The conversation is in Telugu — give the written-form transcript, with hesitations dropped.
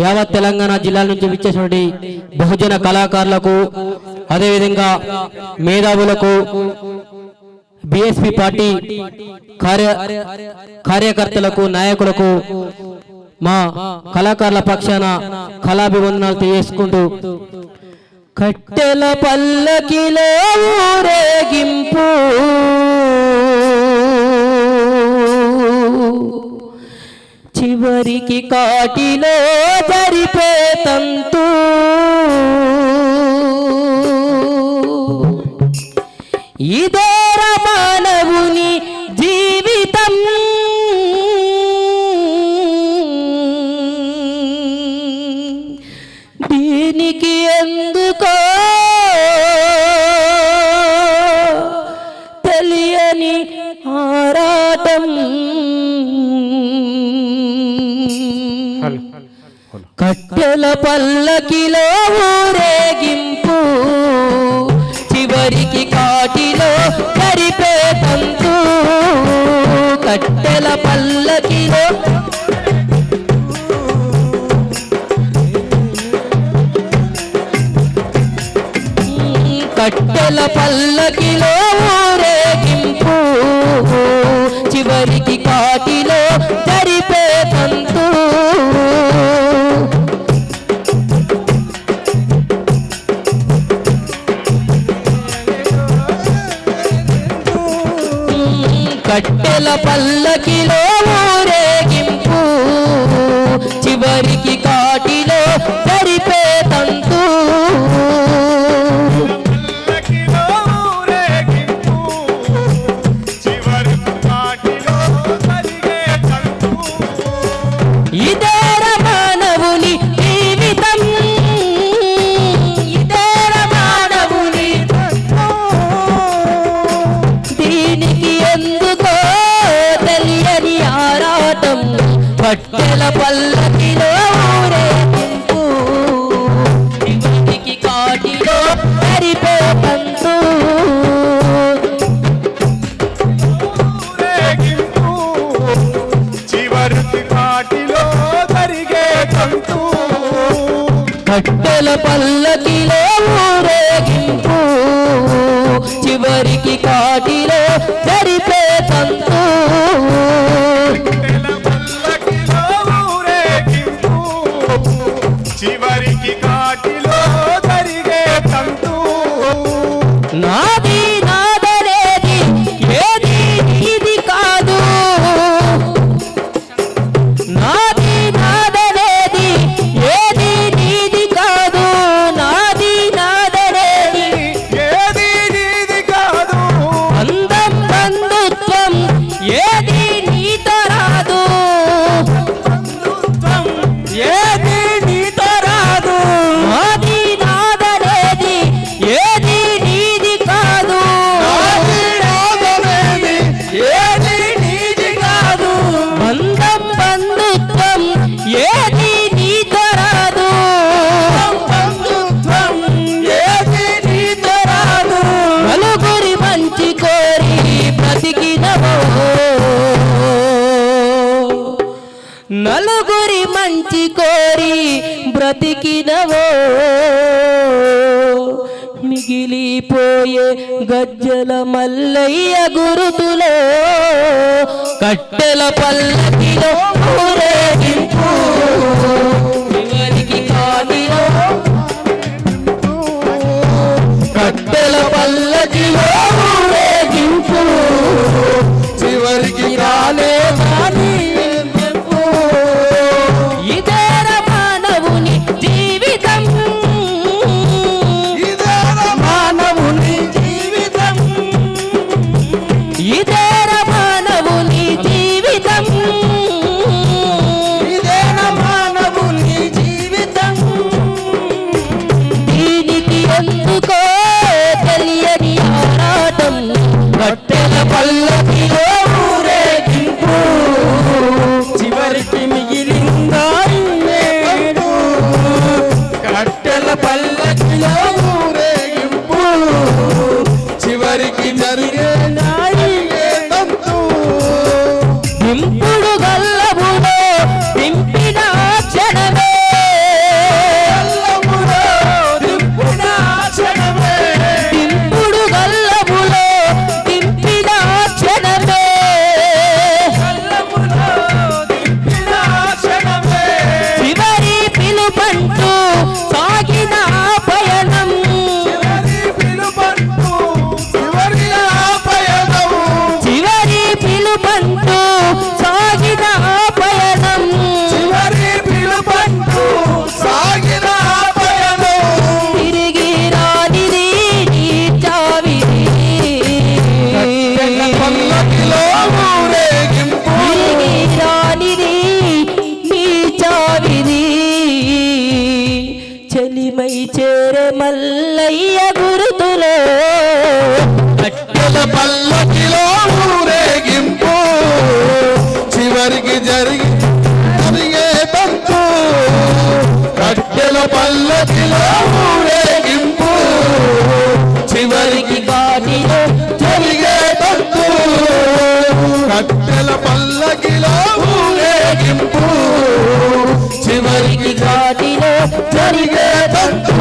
యావత్ తెలంగాణ జిల్లాల నుంచి విచ్చేసినటువంటి బహుజన కళాకారులకు అదేవిధంగా మేధావులకు బీఎస్పీ పార్టీ కార్యకర్తలకు నాయకులకు మా కళాకారుల పక్షాన కళాభివందనాలు తెలియజేసుకుంటూ కట్టెల పల్లకిలో ఊరేగింపు చివరికి కాటిలో జరిపే తంతు ఇదేర మానవుని జీవితం దీనికి ఎందుకో తెలియని ఆరాటం కట్టెల పల్లకిలో ఊరేగింపు చివరికి కాటిలో జరిపే తంతు కట్టెల పల్లకిలో కట్టెల పల్లకిలో ఊరేగింపు చివరికి కాటిలో జరిపే తంతు కట్టెల పల్లకిలో ఊరేగింపు చివరికి కాటిలో జరిపే తంతు ఇదేర మానవుని జీవితం ఇదేర మానవుని దీనికి ఎందుకో తెలియని ఆరాటం కట్టెల పల్లకిలో ఊరేగింపు చివరికి కాటిలో జరిపే తంతు కట్టెల పల్లకిలో ఊరేగింపు చివరికి కాటిలో జరిపే తంతు చివరికి కాటిలో జరిగే తంతు నాది నాదనేది ఏది నీది కాదు నాది నాదనేది ఏది నీది కాదు నాది నాదనేది ఏది నీది కాదు అందం బంధుత్వం ఏది నీతో రాదు ఏది నీతో రాదు నాది నాదనేది ఏది నీది కాదు నాదనేది ఏది నీది కాదు బంధం బంధుత్వం ఏది నీతో రాదు బంధుత్వం ఏది నీతో రాదు నలుగురి మంచి కోరి బ్రతికినవో నలుగురి మంచి కోరి బ్రతికినవో మిగిలిపోయే గజ్జల మల్లయ్య గురుతులో కట్టెల పల్లకిలో ఊరేగింపు చివరికి కాటిలో కట్టెల పల్లకిలో ఊరేగింపు చివరికి రాలే ఇదేర మానవుని జీవితం ఇదేర మానవుని జీవితం ఇదేర మానవుని జీవితం ఇదేర మానవుని జీవితం దీనికి ఎందుకో తెలియని ఆరాటం కట్టెల పల్లకిలో ఊరేగింపు చివరికి మిగిలిందా నేడు కట్టెల పల్లకిలో ఊరేగింపు చివరికి జరిగే నాయే తంతు దింపుడు గల్లబులో దింపిన క్షణమే పల్లకిలో ఊరేగింపు చివరికి జరిగే తంతు కట్టెల పల్లకిలో ఊరేగింపు చివరికి ఘాటిలో జరిగే తంతు కట్టెల పల్లకిలో ఊరేగింపు చివరికి ఘాటిలో జరిగే తంతు